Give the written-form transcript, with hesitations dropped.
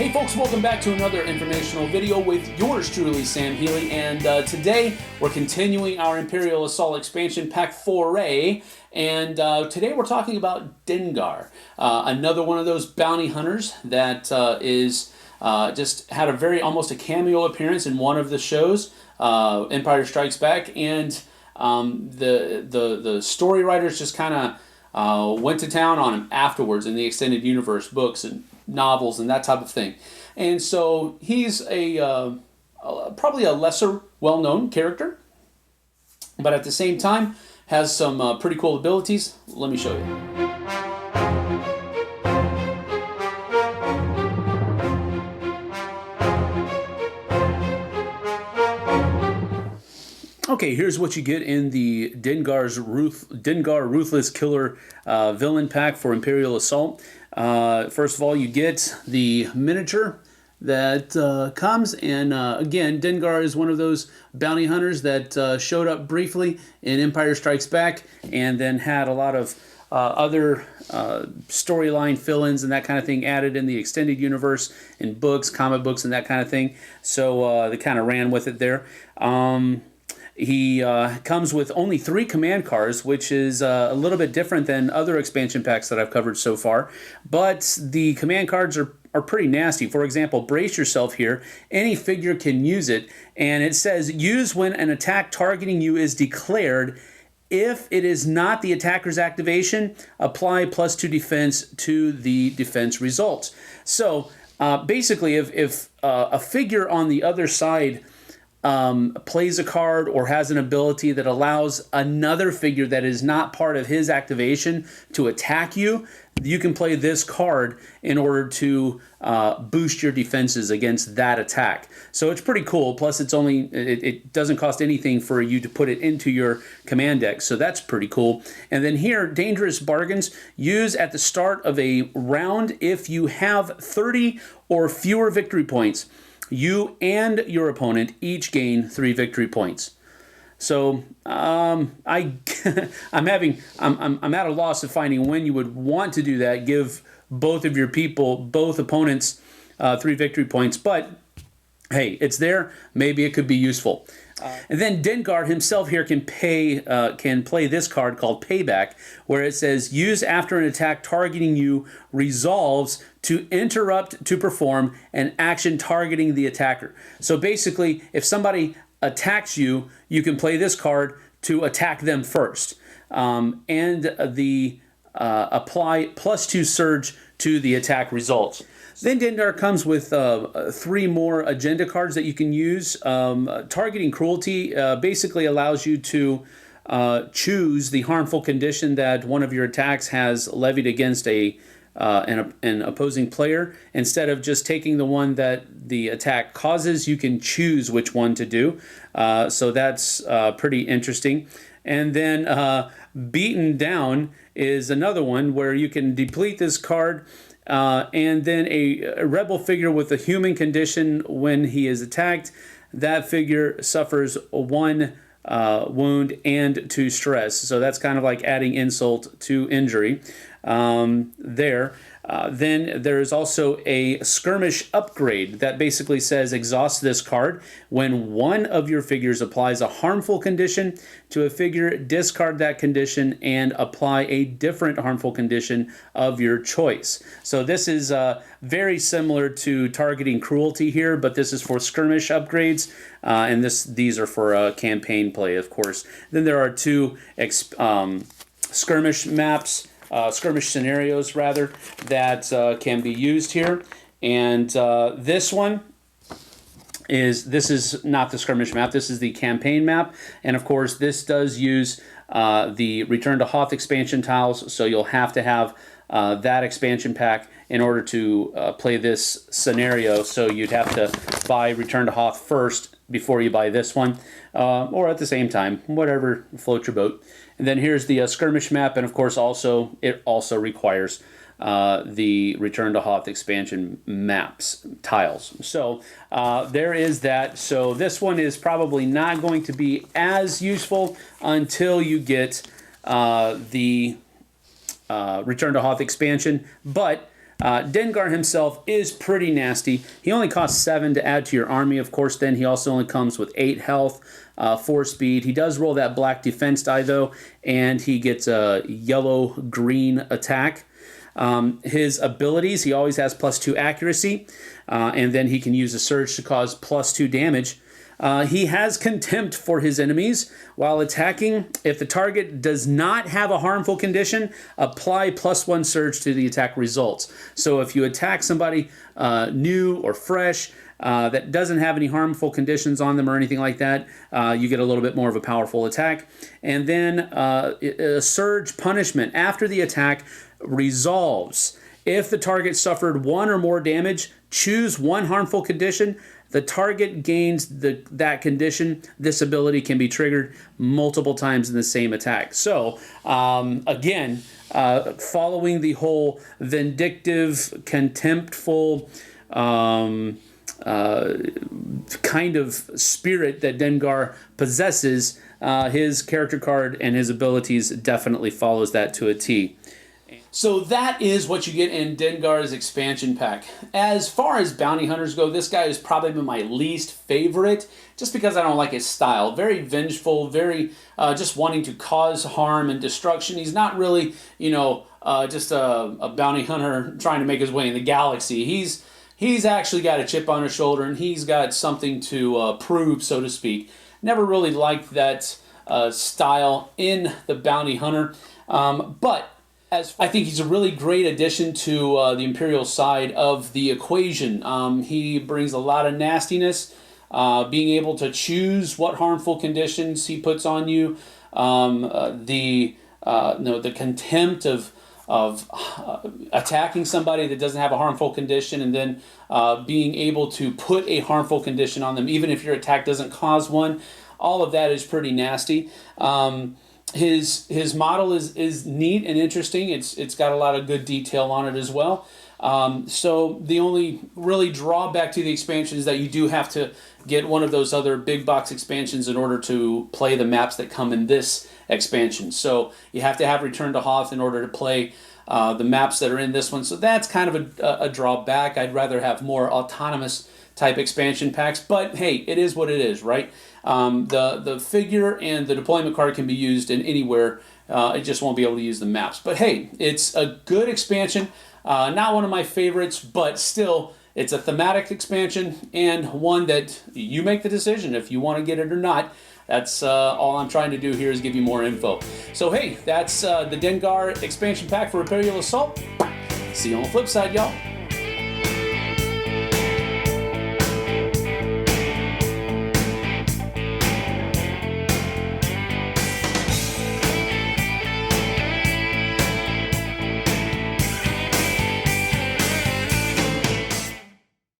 Hey folks, welcome back to another informational video with yours truly, Sam Healey, and today we're continuing our Imperial Assault expansion pack foray, and today we're talking about Dengar, another one of those bounty hunters that is just had a almost a cameo appearance in one of the shows, Empire Strikes Back, and the story writers just kind of went to town on him afterwards in the extended universe books and novels and that type of thing. And so he's probably a lesser well-known character, but at the same time has some pretty cool abilities. Let me show you. Okay, here's what you get in the Dengar Ruthless Killer Villain Pack for Imperial Assault. First of all, you get the miniature that comes, and again, Dengar is one of those bounty hunters that showed up briefly in Empire Strikes Back and then had a lot of other storyline fill-ins and that kind of thing added in the extended universe in books, comic books, and that kind of thing. So they kind of ran with it there. He comes with only 3 command cards, which is a little bit different than other expansion packs that I've covered so far. But the command cards are pretty nasty. For example, brace yourself here. Any figure can use it. And it says, use when an attack targeting you is declared. If it is not the attacker's activation, apply +2 defense to the defense results. So basically, if a figure on the other side plays a card or has an ability that allows another figure that is not part of his activation to attack you, you can play this card in order to boost your defenses against that attack. So it's pretty cool. Plus, it doesn't cost anything for you to put it into your command deck. So that's pretty cool. And then here, dangerous bargains. Use at the start of a round if you have 30 or fewer victory points. You and your opponent each gain 3 victory points. So I'm at a loss of finding when you would want to do that. Give both of your people, both opponents, 3 victory points. But hey, it's there. Maybe it could be useful. And then Dengar himself here can play this card called Payback, where it says, use after an attack targeting you resolves to interrupt to perform an action targeting the attacker. So basically, if somebody attacks you, you can play this card to attack them first. And the apply +2 surge to the attack results. Then Dengar comes with 3 more agenda cards that you can use. Targeting cruelty basically allows you to choose the harmful condition that one of your attacks has levied against an opposing player. Instead of just taking the one that the attack causes, you can choose which one to do. So that's pretty interesting. And then Beaten Down is another one where you can deplete this card. And then a rebel figure with a human condition, when he is attacked, that figure suffers 1 wound and 2 stress. So that's kind of like adding insult to injury there. Then there is also a skirmish upgrade that basically says exhaust this card. When one of your figures applies a harmful condition to a figure, discard that condition and apply a different harmful condition of your choice. So this is very similar to targeting cruelty here, but this is for skirmish upgrades, and these are for campaign play, of course. Then there are 2 skirmish maps. Skirmish scenarios, rather, that can be used here. And this is not the skirmish map. This is the campaign map. And, of course, this does use the Return to Hoth expansion tiles, so you'll have to have that expansion pack in order to play this scenario. So you'd have to buy Return to Hoth first before you buy this one, or at the same time, whatever floats your boat. And then here's the skirmish map, and of course it also requires the Return to Hoth expansion maps tiles. So there is that. So this one is probably not going to be as useful until you get the Return to Hoth expansion, but Dengar himself is pretty nasty. He only costs 7 to add to your army. Of course, then he also only comes with 8 health, 4 speed. He does roll that black defense die, though, and he gets a yellow-green attack. His abilities, he always has +2 accuracy, and then he can use a surge to cause +2 damage. He has contempt for his enemies while attacking. If the target does not have a harmful condition, apply +1 surge to the attack results. So if you attack somebody new or fresh that doesn't have any harmful conditions on them or anything like that, you get a little bit more of a powerful attack. And then a surge punishment after the attack resolves. If the target suffered 1 or more damage, choose 1 harmful condition. The target gains that condition. This ability can be triggered multiple times in the same attack. So, again, following the whole vindictive, contemptful kind of spirit that Dengar possesses, his character card and his abilities definitely follows that to a T. So that is what you get in Dengar's expansion pack. As far as bounty hunters go, this guy has probably been my least favorite, just because I don't like his style. Very vengeful, very just wanting to cause harm and destruction. He's not really, just a bounty hunter trying to make his way in the galaxy. He's actually got a chip on his shoulder, and he's got something to prove, so to speak. Never really liked that style in the bounty hunter, but I think he's a really great addition to the Imperial side of the equation. He brings a lot of nastiness, being able to choose what harmful conditions he puts on you, the contempt of attacking somebody that doesn't have a harmful condition, and then being able to put a harmful condition on them, even if your attack doesn't cause one. All of that is pretty nasty. His model is neat and interesting. It's got a lot of good detail on it as well. So the only really drawback to the expansion is that you do have to get one of those other big box expansions in order to play the maps that come in this expansion. So you have to have Return to Hoth in order to play the maps that are in this one. So that's kind of a drawback. I'd rather have more autonomous type expansion packs, but hey, it is what it is, right? The figure and the deployment card can be used in anywhere. It just won't be able to use the maps. But hey, it's a good expansion. Not one of my favorites, but still, it's a thematic expansion and one that you make the decision if you want to get it or not. That's all I'm trying to do here is give you more info. So hey, that's the Dengar expansion pack for Imperial Assault. See you on the flip side, y'all.